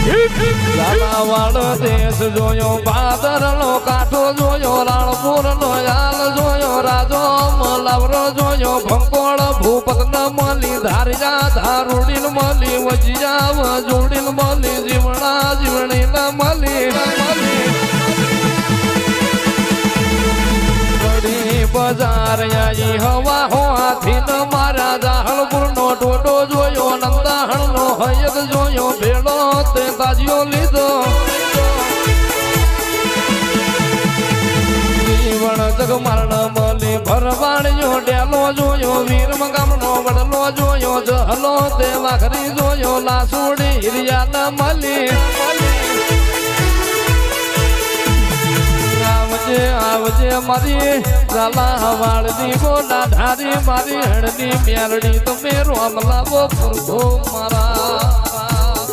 ઝાલાવાડ દેશ જોયો ભાદરનો કાંઠો જોયો રાણપુરનો યાલ જોયો રાજો મલાવરો જોયો ભંકોળ ભૂપત ન મળી ધારિયા ધારુડીન મળી વજિયા વજુડીન મળી જીવણા જીવણી ન મળી બજાર આઈ હવા હોવાથી ન મારા જાહળપુર નો ટોટો જોયો નંદાહણ નો હયદ જોયો ભેળો તે તાજીઓ લીધો જીવણ જગમરણ મળી ભરવાણિયો ડેલો જોયો વીરમ ગામનો વડલો જોયો જહલો તે વાઘરી જોયો લાસુડી હિરિયા ન મળી આવજે મારી ઝાલાવાડની બોલા ધારી મારી હળની મેરડી તમે રોમ લાવો પૂરતો મારા